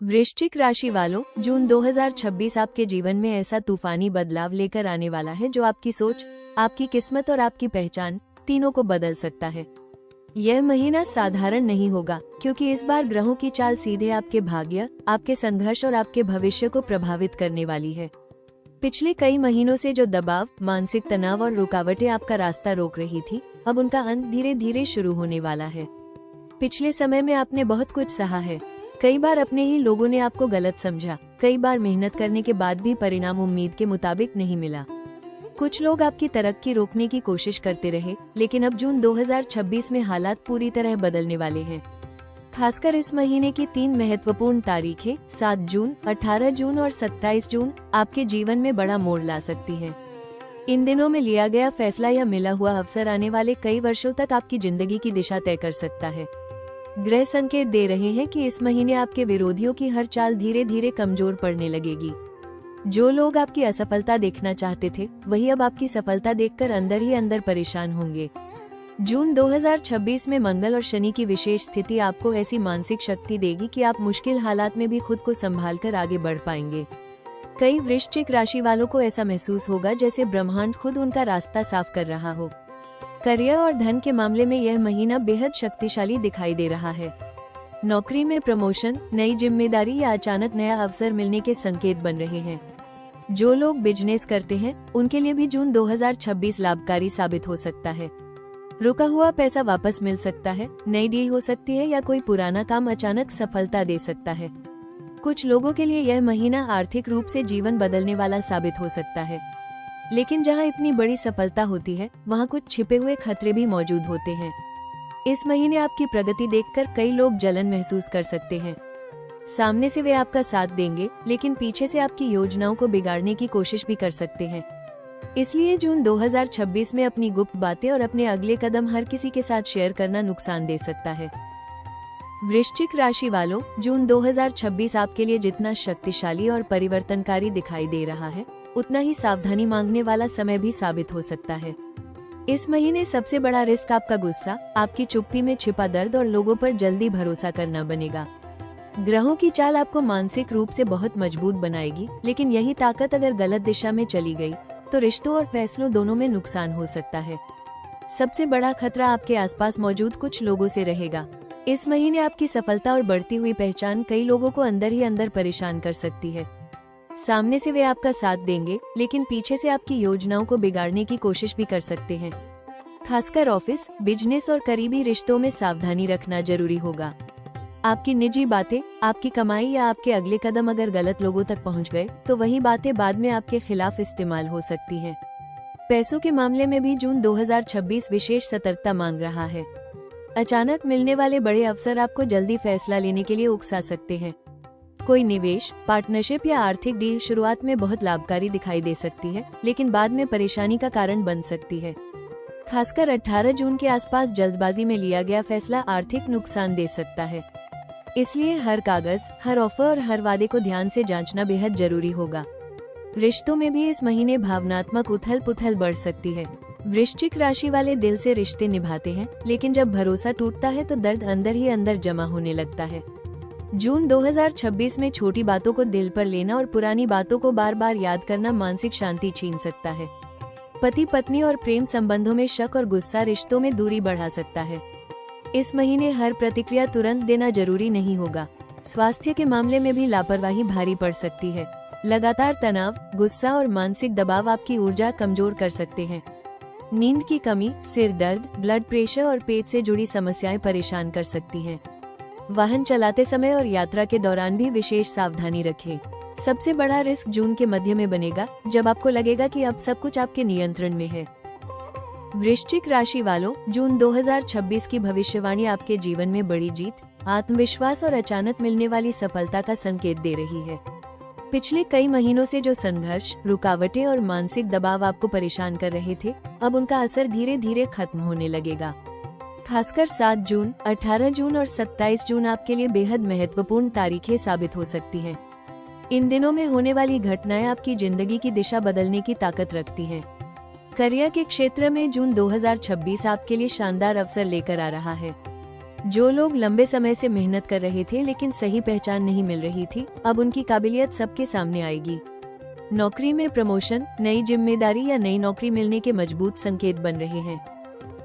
वृश्चिक राशि वालों, जून 2026 आपके जीवन में ऐसा तूफानी बदलाव लेकर आने वाला है जो आपकी सोच, आपकी किस्मत और आपकी पहचान तीनों को बदल सकता है। यह महीना साधारण नहीं होगा क्योंकि इस बार ग्रहों की चाल सीधे आपके भाग्य, आपके संघर्ष और आपके भविष्य को प्रभावित करने वाली है। पिछले कई महीनों से जो दबाव, मानसिक तनाव और रुकावटें आपका रास्ता रोक रही थी, अब उनका अंत धीरे धीरे शुरू होने वाला है। पिछले समय में आपने बहुत कुछ सहा है। कई बार अपने ही लोगों ने आपको गलत समझा, कई बार मेहनत करने के बाद भी परिणाम उम्मीद के मुताबिक नहीं मिला। कुछ लोग आपकी तरक्की रोकने की कोशिश करते रहे, लेकिन अब जून 2026 में हालात पूरी तरह बदलने वाले हैं। खासकर इस महीने की 3 महत्वपूर्ण तारीखें 7 जून, 18 जून और 27 जून आपके जीवन में बड़ा मोड़ ला सकती हैं। इन दिनों में लिया गया फैसला या मिला हुआ अवसर आने वाले कई वर्षों तक आपकी जिंदगी की दिशा तय कर सकता है। ग्रह संकेत दे रहे हैं कि इस महीने आपके विरोधियों की हर चाल धीरे धीरे कमजोर पड़ने लगेगी। जो लोग आपकी असफलता देखना चाहते थे, वही अब आपकी सफलता देखकर अंदर ही अंदर परेशान होंगे। जून 2026 में मंगल और शनि की विशेष स्थिति आपको ऐसी मानसिक शक्ति देगी कि आप मुश्किल हालात में भी खुद को संभालकर आगे बढ़ पाएंगे। कई वृश्चिक राशि वालों को ऐसा महसूस होगा जैसे ब्रह्मांड खुद उनका रास्ता साफ कर रहा हो। करियर और धन के मामले में यह महीना बेहद शक्तिशाली दिखाई दे रहा है। नौकरी में प्रमोशन, नई जिम्मेदारी या अचानक नया अवसर मिलने के संकेत बन रहे हैं। जो लोग बिजनेस करते हैं, उनके लिए भी जून 2026 लाभकारी साबित हो सकता है। रुका हुआ पैसा वापस मिल सकता है, नई डील हो सकती है या कोई पुराना काम अचानक सफलता दे सकता है। कुछ लोगों के लिए यह महीना आर्थिक रूप से जीवन बदलने वाला साबित हो सकता है। लेकिन जहां इतनी बड़ी सफलता होती है, वहां कुछ छिपे हुए खतरे भी मौजूद होते हैं। इस महीने आपकी प्रगति देखकर कई लोग जलन महसूस कर सकते हैं। सामने से वे आपका साथ देंगे, लेकिन पीछे से आपकी योजनाओं को बिगाड़ने की कोशिश भी कर सकते हैं। इसलिए जून 2026 में अपनी गुप्त बातें और अपने अगले कदम हर किसी के साथ शेयर करना नुकसान दे सकता है। वृश्चिक राशि वालों, जून 2026 आपके लिए जितना शक्तिशाली और परिवर्तनकारी दिखाई दे रहा है, उतना ही सावधानी मांगने वाला समय भी साबित हो सकता है। इस महीने सबसे बड़ा रिस्क आपका गुस्सा, आपकी चुप्पी में छिपा दर्द और लोगों पर जल्दी भरोसा करना बनेगा। ग्रहों की चाल आपको मानसिक रूप से बहुत मजबूत बनाएगी, लेकिन यही ताकत अगर गलत दिशा में चली गई तो रिश्तों और फैसलों दोनों में नुकसान हो सकता है। सबसे बड़ा खतरा आपके आसपास मौजूद कुछ लोगों से रहेगा। इस महीने आपकी सफलता और बढ़ती हुई पहचान कई लोगों को अंदर ही अंदर परेशान कर सकती है। सामने से वे आपका साथ देंगे, लेकिन पीछे से आपकी योजनाओं को बिगाड़ने की कोशिश भी कर सकते हैं। खासकर ऑफिस, बिजनेस और करीबी रिश्तों में सावधानी रखना जरूरी होगा। आपकी निजी बातें, आपकी कमाई या आपके अगले कदम अगर गलत लोगों तक पहुंच गए, तो वही बातें बाद में आपके खिलाफ इस्तेमाल हो सकती हैं। पैसों के मामले में भी जून 2026 विशेष सतर्कता मांग रहा है। अचानक मिलने वाले बड़े अवसर आपको जल्दी फैसला लेने के लिए उकसा सकते हैं। कोई निवेश, पार्टनरशिप या आर्थिक डील शुरुआत में बहुत लाभकारी दिखाई दे सकती है, लेकिन बाद में परेशानी का कारण बन सकती है। खासकर 18 जून के आसपास जल्दबाजी में लिया गया फैसला आर्थिक नुकसान दे सकता है। इसलिए हर कागज, हर ऑफर और हर वादे को ध्यान से जांचना बेहद जरूरी होगा। रिश्तों में भी इस महीने भावनात्मक उथल पुथल बढ़ सकती है। वृश्चिक राशि वाले दिल से रिश्ते निभाते हैं, लेकिन जब भरोसा टूटता है तो दर्द अंदर ही अंदर जमा होने लगता है। जून 2026 में छोटी बातों को दिल पर लेना और पुरानी बातों को बार बार याद करना मानसिक शांति छीन सकता है। पति पत्नी और प्रेम संबंधों में शक और गुस्सा रिश्तों में दूरी बढ़ा सकता है। इस महीने हर प्रतिक्रिया तुरंत देना जरूरी नहीं होगा। स्वास्थ्य के मामले में भी लापरवाही भारी पड़ सकती है। लगातार तनाव, गुस्सा और मानसिक दबाव आपकी ऊर्जा कमजोर कर सकते हैं। नींद की कमी, सिर दर्द, ब्लड प्रेशर और पेट से जुड़ी समस्याएं परेशान कर सकती हैं। वाहन चलाते समय और यात्रा के दौरान भी विशेष सावधानी रखें। सबसे बड़ा रिस्क जून के मध्य में बनेगा, जब आपको लगेगा कि अब सब कुछ आपके नियंत्रण में है। वृश्चिक राशि वालों, जून 2026 की भविष्यवाणी आपके जीवन में बड़ी जीत, आत्मविश्वास और अचानक मिलने वाली सफलता का संकेत दे रही है। पिछले कई महीनों से जो संघर्ष, रुकावटें और मानसिक दबाव आपको परेशान कर रहे थे, अब उनका असर धीरे धीरे खत्म होने लगेगा। खासकर 7 जून, 18 जून और 27 जून आपके लिए बेहद महत्वपूर्ण तारीखें साबित हो सकती हैं। इन दिनों में होने वाली घटनाएं आपकी जिंदगी की दिशा बदलने की ताकत रखती हैं। करियर के क्षेत्र में जून 2026 आपके लिए शानदार अवसर लेकर आ रहा है। जो लोग लंबे समय से मेहनत कर रहे थे लेकिन सही पहचान नहीं मिल रही थी, अब उनकी काबिलियत सबके सामने आएगी। नौकरी में प्रमोशन, नई जिम्मेदारी या नई नौकरी मिलने के मजबूत संकेत बन रहे हैं।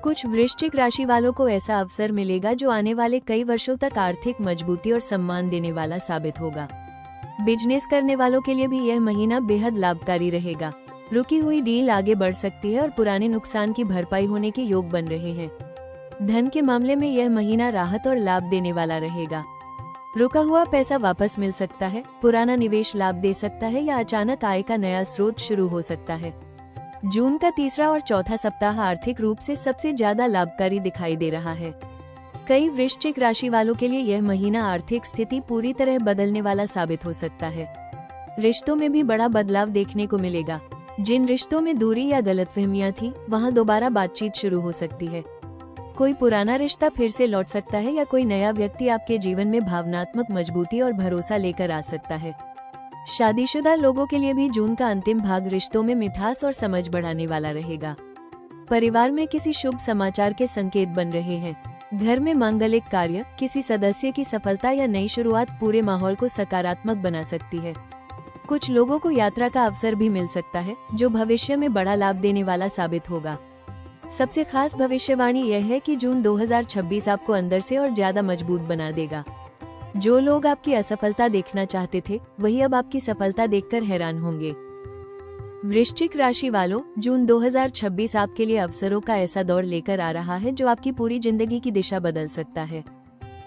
कुछ वृश्चिक राशि वालों को ऐसा अवसर मिलेगा जो आने वाले कई वर्षों तक आर्थिक मजबूती और सम्मान देने वाला साबित होगा। बिजनेस करने वालों के लिए भी यह महीना बेहद लाभकारी रहेगा। रुकी हुई डील आगे बढ़ सकती है और पुराने नुकसान की भरपाई होने के योग बन रहे हैं। धन के मामले में यह महीना राहत और लाभ देने वाला रहेगा। रुका हुआ पैसा वापस मिल सकता है, पुराना निवेश लाभ दे सकता है या अचानक आय का नया स्रोत शुरू हो सकता है। जून का तीसरा और चौथा सप्ताह आर्थिक रूप से सबसे ज्यादा लाभकारी दिखाई दे रहा है। कई वृश्चिक राशि वालों के लिए यह महीना आर्थिक स्थिति पूरी तरह बदलने वाला साबित हो सकता है। रिश्तों में भी बड़ा बदलाव देखने को मिलेगा। जिन रिश्तों में दूरी या गलतफहमियां थी, वहां दोबारा बातचीत शुरू हो सकती है। कोई पुराना रिश्ता फिर से लौट सकता है या कोई नया व्यक्ति आपके जीवन में भावनात्मक मजबूती और भरोसा लेकर आ सकता है। शादीशुदा लोगों के लिए भी जून का अंतिम भाग रिश्तों में मिठास और समझ बढ़ाने वाला रहेगा। परिवार में किसी शुभ समाचार के संकेत बन रहे हैं। घर में मांगलिक कार्य, किसी सदस्य की सफलता या नई शुरुआत पूरे माहौल को सकारात्मक बना सकती है। कुछ लोगों को यात्रा का अवसर भी मिल सकता है, जो भविष्य में बड़ा लाभ देने वाला साबित होगा। सबसे खास भविष्यवाणी यह है कि जून 2026 आपको अंदर से और ज्यादा मजबूत बना देगा। जो लोग आपकी असफलता देखना चाहते थे, वही अब आपकी सफलता देखकर हैरान होंगे। वृश्चिक राशि वालों, जून 2026 आपके लिए अवसरों का ऐसा दौर लेकर आ रहा है जो आपकी पूरी जिंदगी की दिशा बदल सकता है।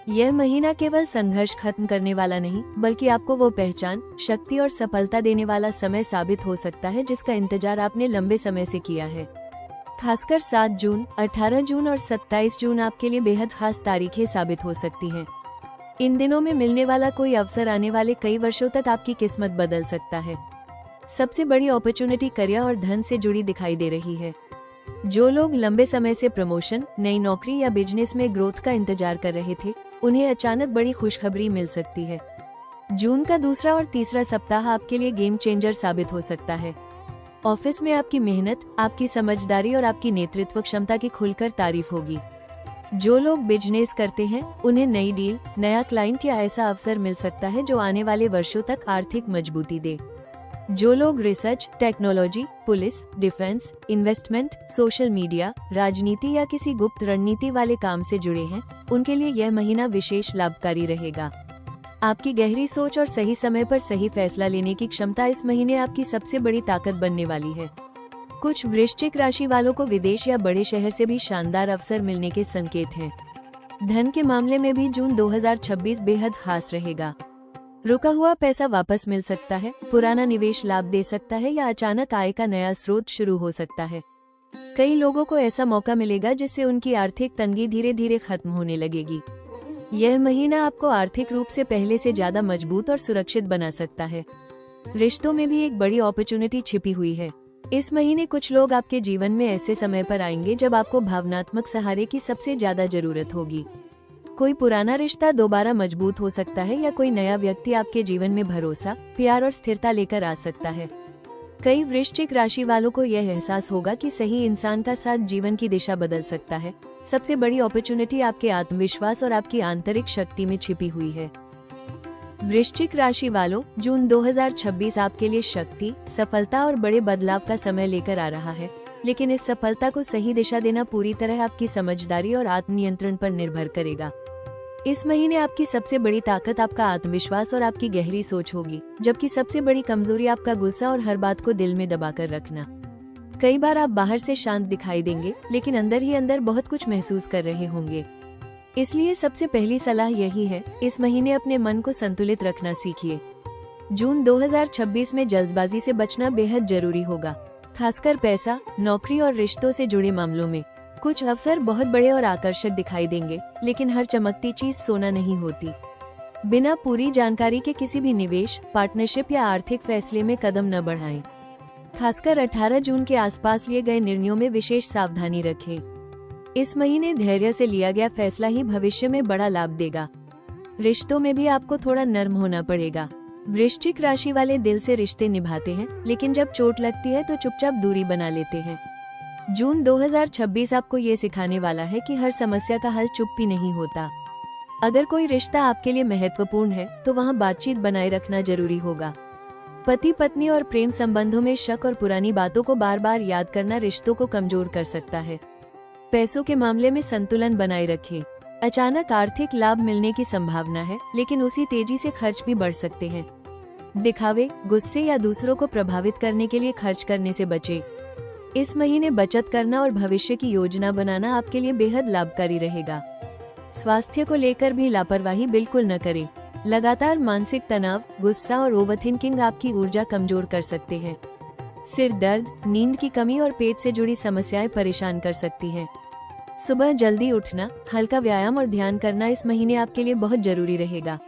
यह महीना केवल संघर्ष खत्म करने वाला नहीं, बल्कि आपको वो पहचान, शक्ति और सफलता देने वाला समय साबित हो सकता है जिसका इंतजार आपने लंबे समय से किया है। खासकर 7 जून, 18 जून और 27 जून आपके लिए बेहद खास तारीखें साबित हो सकती हैं। इन दिनों में मिलने वाला कोई अवसर आने वाले कई वर्षों तक आपकी किस्मत बदल सकता है। सबसे बड़ी अपॉर्चुनिटी करियर और धन से जुड़ी दिखाई दे रही है। जो लोग लंबे समय से प्रमोशन, नई नौकरी या बिजनेस में ग्रोथ का इंतजार कर रहे थे, उन्हें अचानक बड़ी खुशखबरी मिल सकती है। जून का दूसरा और तीसरा सप्ताह आपके लिए गेम चेंजर साबित हो सकता है। ऑफिस में आपकी मेहनत, आपकी समझदारी और आपकी नेतृत्व क्षमता की खुलकर तारीफ होगी। जो लोग बिजनेस करते हैं, उन्हें नई डील, नया क्लाइंट या ऐसा अवसर मिल सकता है जो आने वाले वर्षों तक आर्थिक मजबूती दे। जो लोग research, technology, police, defence, investment, social media, राजनीति या किसी गुप्त रणनीति वाले काम से जुड़े हैं, उनके लिए यह महीना विशेष लाभकारी रहेगा। आपकी गहरी सोच और सही समय पर सही फैसला लेने की क्षमता इस महीने आपकी सबसे बड़ी ताकत बनने वाली है। कुछ वृश्चिक राशि वालों को विदेश या बड़े शहर से भी शानदार अवसर मिलने के संकेत हैं। धन के मामले में भी जून 2026 बेहद खास रहेगा। रुका हुआ पैसा वापस मिल सकता है, पुराना निवेश लाभ दे सकता है या अचानक आय का नया स्रोत शुरू हो सकता है। कई लोगों को ऐसा मौका मिलेगा जिससे उनकी आर्थिक तंगी धीरे धीरे खत्म होने लगेगी। यह महीना आपको आर्थिक रूप से पहले से ज्यादा मजबूत और सुरक्षित बना सकता है। रिश्तों में भी एक बड़ी अपॉर्चुनिटी छिपी हुई है। इस महीने कुछ लोग आपके जीवन में ऐसे समय पर आएंगे जब आपको भावनात्मक सहारे की सबसे ज्यादा जरूरत होगी। कोई पुराना रिश्ता दोबारा मजबूत हो सकता है या कोई नया व्यक्ति आपके जीवन में भरोसा, प्यार और स्थिरता लेकर आ सकता है। कई वृश्चिक राशि वालों को यह एहसास होगा कि सही इंसान का साथ जीवन की दिशा बदल सकता है। सबसे बड़ी अपॉर्चुनिटी आपके आत्मविश्वास और आपकी आंतरिक शक्ति में छिपी हुई है। वृश्चिक राशि वालों, जून 2026 आपके लिए शक्ति, सफलता और बड़े बदलाव का समय लेकर आ रहा है, लेकिन इस सफलता को सही दिशा देना पूरी तरह आपकी समझदारी और आत्मनियंत्रण पर निर्भर करेगा। इस महीने आपकी सबसे बड़ी ताकत आपका आत्मविश्वास और आपकी गहरी सोच होगी, जबकि सबसे बड़ी कमजोरी आपका गुस्सा और हर बात को दिल में दबाकर रखना। कई बार आप बाहर से शांत दिखाई देंगे, लेकिन अंदर ही अंदर बहुत कुछ महसूस कर रहे होंगे। इसलिए सबसे पहली सलाह यही है, इस महीने अपने मन को संतुलित रखना सीखिए। जून 2026 में जल्दबाजी से बचना बेहद जरूरी होगा, खासकर पैसा, नौकरी और रिश्तों से जुड़े मामलों में। कुछ अवसर बहुत बड़े और आकर्षक दिखाई देंगे, लेकिन हर चमकती चीज सोना नहीं होती। बिना पूरी जानकारी के किसी भी निवेश, पार्टनरशिप या आर्थिक फैसले में कदम न बढ़ाएं। खासकर 18 जून के आसपास लिए गए निर्णयों में विशेष सावधानी रखें। इस महीने धैर्य से लिया गया फैसला ही भविष्य में बड़ा लाभ देगा। रिश्तों में भी आपको थोड़ा नर्म होना पड़ेगा। वृश्चिक राशि वाले दिल से रिश्ते निभाते हैं, लेकिन जब चोट लगती है तो चुपचाप दूरी बना लेते हैं। जून 2026 आपको ये सिखाने वाला है कि हर समस्या का हल चुप्पी नहीं होता। अगर कोई रिश्ता आपके लिए महत्वपूर्ण है तो वहाँ बातचीत बनाए रखना जरूरी होगा। पति पत्नी और प्रेम संबंधों में शक और पुरानी बातों को बार बार याद करना रिश्तों को कमजोर कर सकता है। पैसों के मामले में संतुलन बनाए रखें। अचानक आर्थिक लाभ मिलने की संभावना है, लेकिन उसी तेजी से खर्च भी बढ़ सकते हैं। दिखावे, गुस्से या दूसरों को प्रभावित करने के लिए खर्च करने से बचें। इस महीने बचत करना और भविष्य की योजना बनाना आपके लिए बेहद लाभकारी रहेगा। स्वास्थ्य को लेकर भी लापरवाही बिल्कुल न करें। लगातार मानसिक तनाव, गुस्सा और ओवरथिंकिंग आपकी ऊर्जा कमजोर कर सकते हैं। सिर दर्द, नींद की कमी और पेट से जुड़ी समस्याएं परेशान कर सकती हैं। सुबह जल्दी उठना, हल्का व्यायाम और ध्यान करना इस महीने आपके लिए बहुत जरूरी रहेगा।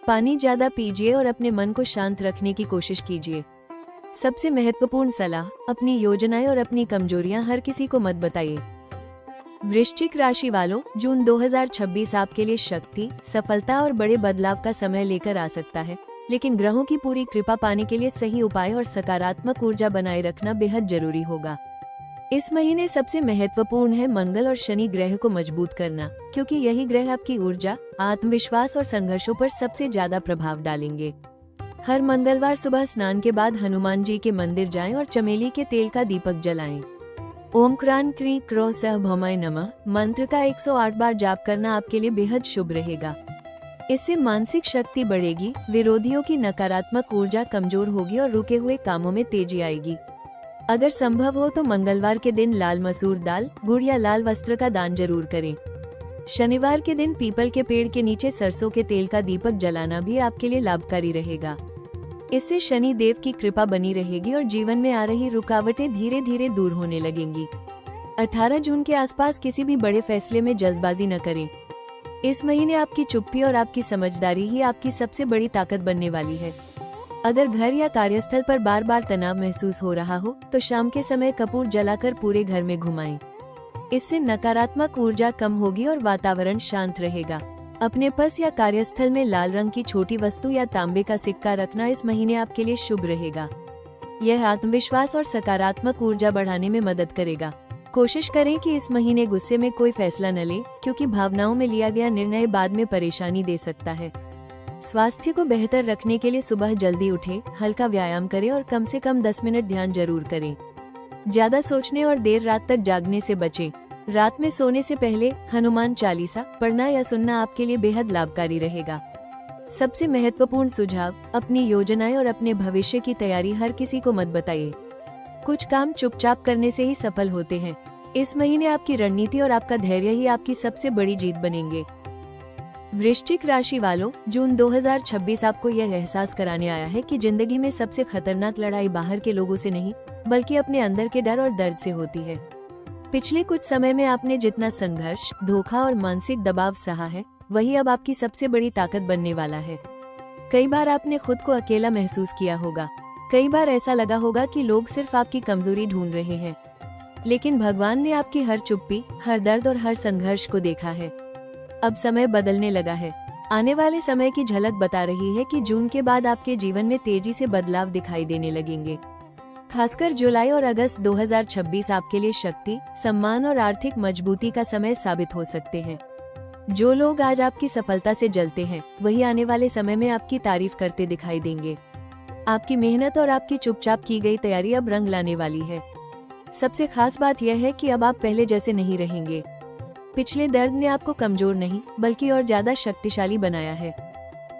पानी ज्यादा पीजिए और अपने मन को शांत रखने की कोशिश कीजिए। सबसे महत्वपूर्ण सलाह, अपनी योजनाएं और अपनी कमजोरियां हर किसी को मत बताइए। वृश्चिक राशि वालों, जून 2026 आपके लिए शक्ति, सफलता और बड़े बदलाव का समय लेकर आ सकता है, लेकिन ग्रहों की पूरी कृपा पाने के लिए सही उपाय और सकारात्मक ऊर्जा बनाए रखना बेहद जरूरी होगा। इस महीने सबसे महत्वपूर्ण है मंगल और शनि ग्रह को मजबूत करना, क्योंकि यही ग्रह आपकी ऊर्जा, आत्मविश्वास और संघर्षों पर सबसे ज्यादा प्रभाव डालेंगे। हर मंगलवार सुबह स्नान के बाद हनुमान जी के मंदिर जाएं और चमेली के तेल का दीपक जलाएं। ओम क्रांन क्री क्रो सह भौमाय नमः मंत्र का 108 बार जाप करना आपके लिए बेहद शुभ रहेगा। इससे मानसिक शक्ति बढ़ेगी, विरोधियों की नकारात्मक ऊर्जा कमजोर होगी और रुके हुए कामों में तेजी आएगी। अगर संभव हो तो मंगलवार के दिन लाल मसूर दाल, गुड़ या लाल वस्त्र का दान जरूर करें। शनिवार के दिन पीपल के पेड़ के नीचे सरसों के तेल का दीपक जलाना भी आपके लिए लाभकारी रहेगा। इससे शनि देव की कृपा बनी रहेगी और जीवन में आ रही रुकावटें धीरे धीरे दूर होने लगेंगी। 18 जून के आसपास किसी भी बड़े फैसले में जल्दबाजी न करें। इस महीने आपकी चुप्पी और आपकी समझदारी ही आपकी सबसे बड़ी ताकत बनने वाली है। अगर घर या कार्यस्थल पर बार बार तनाव महसूस हो रहा हो तो शाम के समय कपूर जलाकर पूरे घर में घुमाएं। इससे नकारात्मक ऊर्जा कम होगी और वातावरण शांत रहेगा। अपने पर्स या कार्यस्थल में लाल रंग की छोटी वस्तु या तांबे का सिक्का रखना इस महीने आपके लिए शुभ रहेगा। यह आत्मविश्वास और सकारात्मक ऊर्जा बढ़ाने में मदद करेगा। कोशिश करें कि इस महीने गुस्से में कोई फैसला न लें, क्योंकि भावनाओं में लिया गया निर्णय बाद में परेशानी दे सकता है। स्वास्थ्य को बेहतर रखने के लिए सुबह जल्दी उठें, हल्का व्यायाम करें और कम से कम 10 मिनट ध्यान जरूर करें। ज्यादा सोचने और देर रात तक जागने से बचें। रात में सोने से पहले हनुमान चालीसा पढ़ना या सुनना आपके लिए बेहद लाभकारी रहेगा। सबसे महत्वपूर्ण सुझाव, अपनी योजनाएं और अपने भविष्य की तैयारी हर किसी को मत बताइए। कुछ काम चुपचाप करने से ही सफल होते हैं। इस महीने आपकी रणनीति और आपका धैर्य ही आपकी सबसे बड़ी जीत बनेंगे। वृश्चिक राशि वालों, जून 2026 आपको यह एहसास कराने आया है कि जिंदगी में सबसे खतरनाक लड़ाई बाहर के लोगों से नहीं, बल्कि अपने अंदर के डर और दर्द से होती है। पिछले कुछ समय में आपने जितना संघर्ष, धोखा और मानसिक दबाव सहा है, वही अब आपकी सबसे बड़ी ताकत बनने वाला है। कई बार आपने खुद को अकेला महसूस किया होगा। कई बार ऐसा लगा होगा कि लोग सिर्फ आपकी कमजोरी ढूंढ रहे हैं, लेकिन भगवान ने आपकी हर चुप्पी, हर दर्द और हर संघर्ष को देखा है। अब समय बदलने लगा है। आने वाले समय की झलक बता रही है कि जून के बाद आपके जीवन में तेजी से बदलाव दिखाई देने लगेंगे। खासकर जुलाई और अगस्त 2026 आपके लिए शक्ति, सम्मान और आर्थिक मजबूती का समय साबित हो सकते हैं। जो लोग आज आपकी सफलता से जलते हैं, वही आने वाले समय में आपकी तारीफ करते दिखाई देंगे। आपकी मेहनत और आपकी चुपचाप की गई तैयारी अब रंग लाने वाली है। सबसे खास बात यह है कि अब आप पहले जैसे नहीं रहेंगे। पिछले दर्द ने आपको कमजोर नहीं, बल्कि और ज्यादा शक्तिशाली बनाया है।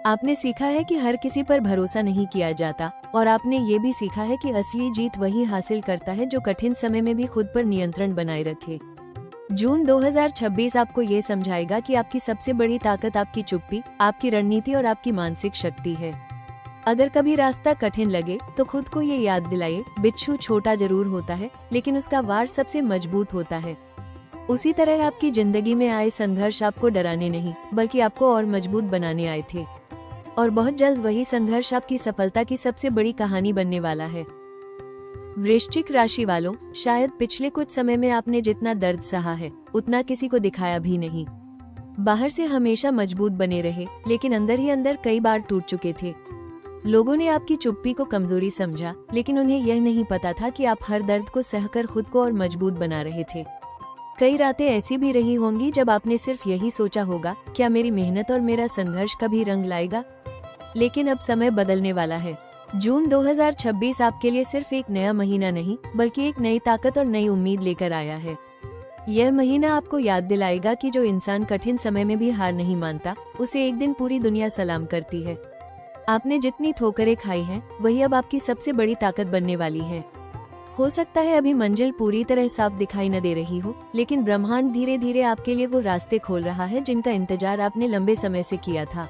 आपने सीखा है कि हर किसी पर भरोसा नहीं किया जाता, और आपने ये भी सीखा है कि असली जीत वही हासिल करता है जो कठिन समय में भी खुद पर नियंत्रण बनाए रखे। जून 2026 आपको ये समझाएगा कि आपकी सबसे बड़ी ताकत आपकी चुप्पी, आपकी रणनीति और आपकी मानसिक शक्ति है। अगर कभी रास्ता कठिन लगे तो खुद को ये याद दिलाइए, बिच्छू छोटा जरूर होता है, लेकिन उसका वार सबसे मजबूत होता है। उसी तरह आपकी जिंदगी में आए संघर्ष आपको डराने नहीं, बल्कि आपको और मजबूत बनाने आए थे। और बहुत जल्द वही संघर्ष आपकी सफलता की सबसे बड़ी कहानी बनने वाला है। वृश्चिक राशि वालों, शायद पिछले कुछ समय में आपने जितना दर्द सहा है, उतना किसी को दिखाया भी नहीं। बाहर से हमेशा मजबूत बने रहे, लेकिन अंदर ही अंदर कई बार टूट चुके थे। लोगों ने आपकी चुप्पी को कमजोरी समझा, लेकिन उन्हें यह नहीं पता था कि आप हर दर्द को सहकर खुद को और मजबूत बना रहे थे। कई रातें ऐसी भी रही होंगी जब आपने सिर्फ यही सोचा होगा, क्या मेरी मेहनत और मेरा संघर्ष कभी रंग लाएगा। लेकिन अब समय बदलने वाला है। जून 2026 आपके लिए सिर्फ एक नया महीना नहीं, बल्कि एक नई ताकत और नई उम्मीद लेकर आया है। यह महीना आपको याद दिलाएगा कि जो इंसान कठिन समय में भी हार नहीं मानता, उसे एक दिन पूरी दुनिया सलाम करती है। आपने जितनी ठोकरें खाई हैं, वही अब आपकी सबसे बड़ी ताकत बनने वाली है। हो सकता है अभी मंजिल पूरी तरह साफ दिखाई न दे रही हो, लेकिन ब्रह्मांड धीरे धीरे आपके लिए वो रास्ते खोल रहा है जिनका इंतजार आपने लंबे समय से किया था।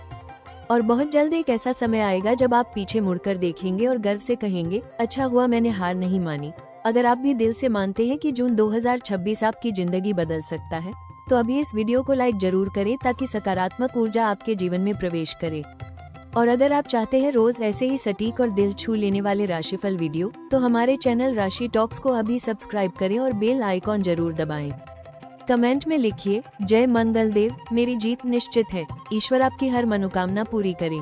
और बहुत जल्द एक ऐसा समय आएगा जब आप पीछे मुड़कर देखेंगे और गर्व से कहेंगे, अच्छा हुआ मैंने हार नहीं मानी। अगर आप भी दिल से मानते हैं कि जून 2026 आपकी जिंदगी बदल सकता है, तो अभी इस वीडियो को लाइक जरूर करें ताकि सकारात्मक ऊर्जा आपके जीवन में प्रवेश करे। और अगर आप चाहते हैं रोज ऐसे ही सटीक और दिल छू लेने वाले राशिफल वीडियो, तो हमारे चैनल राशि टॉक्स को अभी सब्सक्राइब करें और बेल आइकॉन जरूर दबाएं। कमेंट में लिखिए, जय मंगल देव, मेरी जीत निश्चित है। ईश्वर आपकी हर मनोकामना पूरी करे।